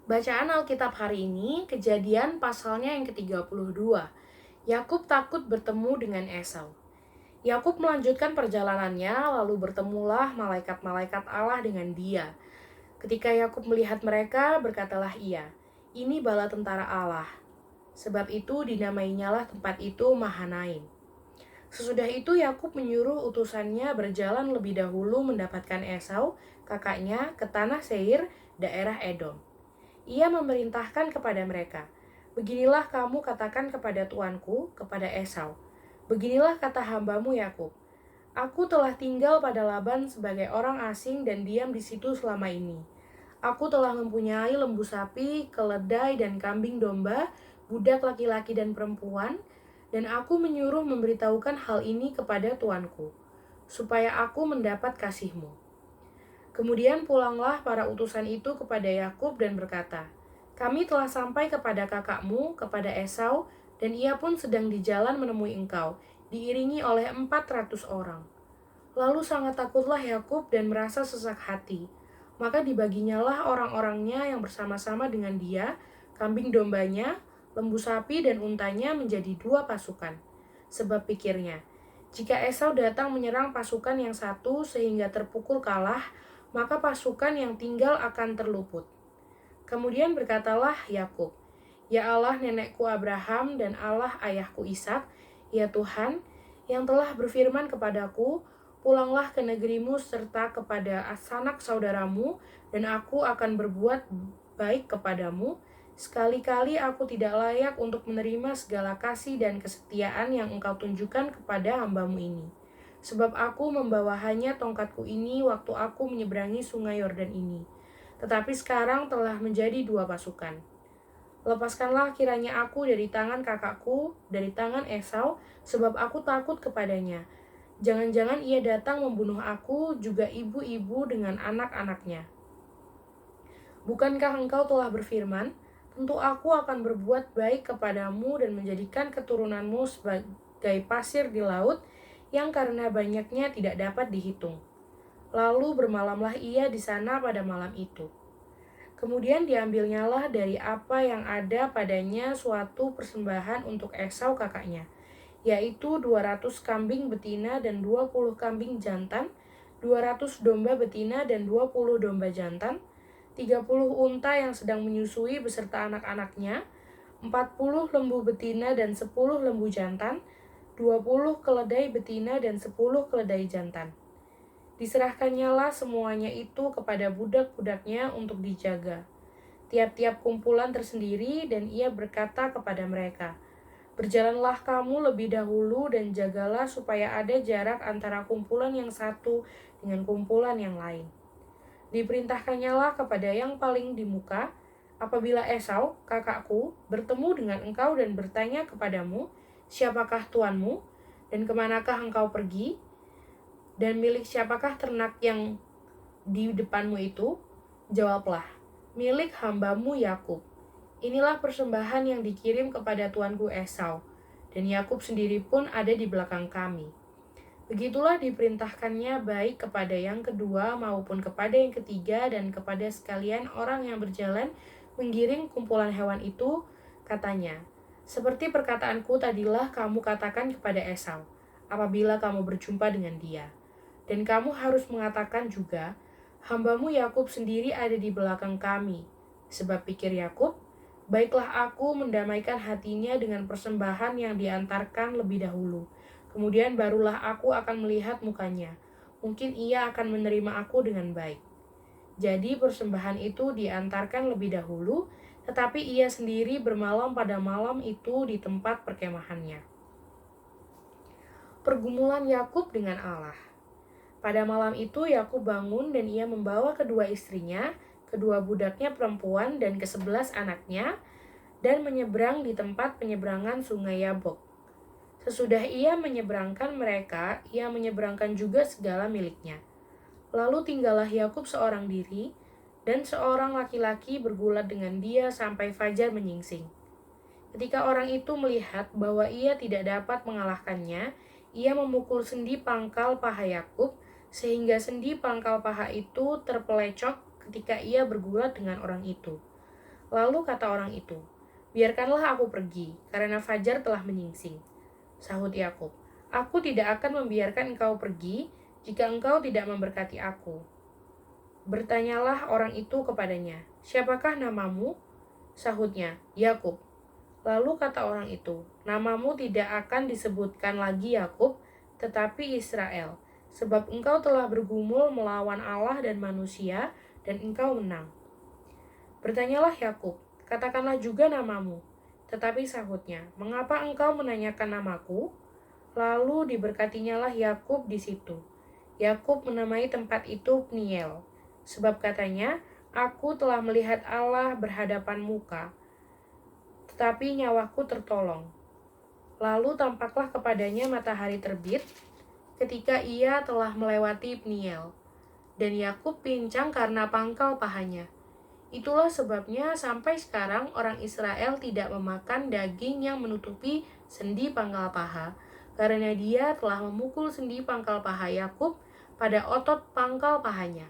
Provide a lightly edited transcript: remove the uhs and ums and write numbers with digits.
Bacaan Alkitab hari ini, Kejadian pasalnya yang ke-32. Yakub takut bertemu dengan Esau. Yakub melanjutkan perjalanannya, lalu bertemulah malaikat-malaikat Allah dengan dia. Ketika Yakub melihat mereka, berkatalah ia, "Ini bala tentara Allah." Sebab itu dinamainyalah tempat itu Mahanaim. Sesudah itu Yakub menyuruh utusannya berjalan lebih dahulu mendapatkan Esau, kakaknya, ke tanah Seir, daerah Edom. Ia memerintahkan kepada mereka, "Beginilah kamu katakan kepada tuanku, kepada Esau. Beginilah kata hambamu Yakub. Aku telah tinggal pada Laban sebagai orang asing dan diam di situ selama ini. Aku telah mempunyai lembu sapi, keledai dan kambing domba, budak laki-laki dan perempuan, dan aku menyuruh memberitahukan hal ini kepada tuanku, supaya aku mendapat kasihmu." Kemudian pulanglah para utusan itu kepada Yakub dan berkata, "Kami telah sampai kepada kakakmu, kepada Esau, dan ia pun sedang di jalan menemui engkau, diiringi oleh 400 orang." Lalu sangat takutlah Yakub dan merasa sesak hati. Maka dibaginyalah orang-orangnya yang bersama-sama dengan dia, kambing dombanya, lembu sapi dan untanya menjadi 2 pasukan. Sebab pikirnya, jika Esau datang menyerang pasukan yang satu sehingga terpukul kalah, maka pasukan yang tinggal akan terluput. Kemudian berkatalah Yakub, "Ya Allah nenekku Abraham dan Allah ayahku Ishak, ya Tuhan, yang telah berfirman kepadaku, pulanglah ke negerimu serta kepada sanak saudaramu, dan aku akan berbuat baik kepadamu. Sekali-kali aku tidak layak untuk menerima segala kasih dan kesetiaan yang engkau tunjukkan kepada hambamu ini. Sebab aku membawa hanya tongkatku ini waktu aku menyeberangi sungai Yordan ini. Tetapi sekarang telah menjadi 2 pasukan. Lepaskanlah kiranya aku dari tangan kakakku, dari tangan Esau, sebab aku takut kepadanya. Jangan-jangan ia datang membunuh aku, juga ibu-ibu dengan anak-anaknya. Bukankah engkau telah berfirman, tentu aku akan berbuat baik kepadamu dan menjadikan keturunanmu sebagai pasir di laut, yang karena banyaknya tidak dapat dihitung." Lalu bermalamlah ia di sana pada malam itu. Kemudian diambilnyalah dari apa yang ada padanya suatu persembahan untuk Esau kakaknya, yaitu 200 kambing betina dan 20 kambing jantan, 200 domba betina dan 20 domba jantan, 30 unta yang sedang menyusui beserta anak-anaknya, 40 lembu betina dan 10 lembu jantan, 20 keledai betina dan 10 keledai jantan. Diserahkannyalah semuanya itu kepada budak-budaknya untuk dijaga, tiap-tiap kumpulan tersendiri, dan ia berkata kepada mereka, "Berjalanlah kamu lebih dahulu dan jagalah supaya ada jarak antara kumpulan yang satu dengan kumpulan yang lain." Diperintahkannyalah kepada yang paling di muka, "Apabila Esau, kakakku, bertemu dengan engkau dan bertanya kepadamu, 'Siapakah tuanmu, dan kemanakah engkau pergi, dan milik siapakah ternak yang di depanmu itu?' Jawablah, 'Milik hambamu Yakub. Inilah persembahan yang dikirim kepada tuanku Esau, dan Yakub sendiri pun ada di belakang kami.' Begitulah diperintahkannya baik kepada yang kedua maupun kepada yang ketiga dan kepada sekalian orang yang berjalan menggiring kumpulan hewan itu, katanya, 'Seperti perkataanku tadilah kamu katakan kepada Esau, apabila kamu berjumpa dengan dia. Dan kamu harus mengatakan juga, hambamu Yakub sendiri ada di belakang kami.' Sebab pikir Yakub, 'Baiklah aku mendamaikan hatinya dengan persembahan yang diantarkan lebih dahulu. Kemudian barulah aku akan melihat mukanya. Mungkin ia akan menerima aku dengan baik.' Jadi persembahan itu diantarkan lebih dahulu, tetapi ia sendiri bermalam pada malam itu di tempat perkemahannya." Pergumulan Yakub dengan Allah. Pada malam itu Yakub bangun dan ia membawa kedua istrinya, kedua budaknya perempuan dan ke-11 anaknya, dan menyeberang di tempat penyeberangan sungai Yabok. Sesudah ia menyeberangkan mereka, ia menyeberangkan juga segala miliknya. Lalu tinggallah Yakub seorang diri, dan seorang laki-laki bergulat dengan dia sampai fajar menyingsing. Ketika orang itu melihat bahwa ia tidak dapat mengalahkannya, ia memukul sendi pangkal paha Yakub, sehingga sendi pangkal paha itu terpelecok ketika ia bergulat dengan orang itu. Lalu kata orang itu, "Biarkanlah aku pergi, karena fajar telah menyingsing." Sahut Yakub, "Aku tidak akan membiarkan engkau pergi jika engkau tidak memberkati aku." Bertanyalah orang itu kepadanya, "Siapakah namamu?" Sahutnya, "Yakub." Lalu kata orang itu, "Namamu tidak akan disebutkan lagi Yakub, tetapi Israel, sebab engkau telah bergumul melawan Allah dan manusia, dan engkau menang." Bertanyalah Yakub, "Katakanlah juga namamu." Tetapi sahutnya, "Mengapa engkau menanyakan namaku?" Lalu diberkatinyalah Yakub di situ. Yakub menamai tempat itu Peniel, sebab katanya, "Aku telah melihat Allah berhadapan muka, tetapi nyawaku tertolong." Lalu tampaklah kepadanya matahari terbit ketika ia telah melewati Peniel, dan Yakub pincang karena pangkal pahanya. Itulah sebabnya sampai sekarang orang Israel tidak memakan daging yang menutupi sendi pangkal paha, karena dia telah memukul sendi pangkal paha Yakub pada otot pangkal pahanya.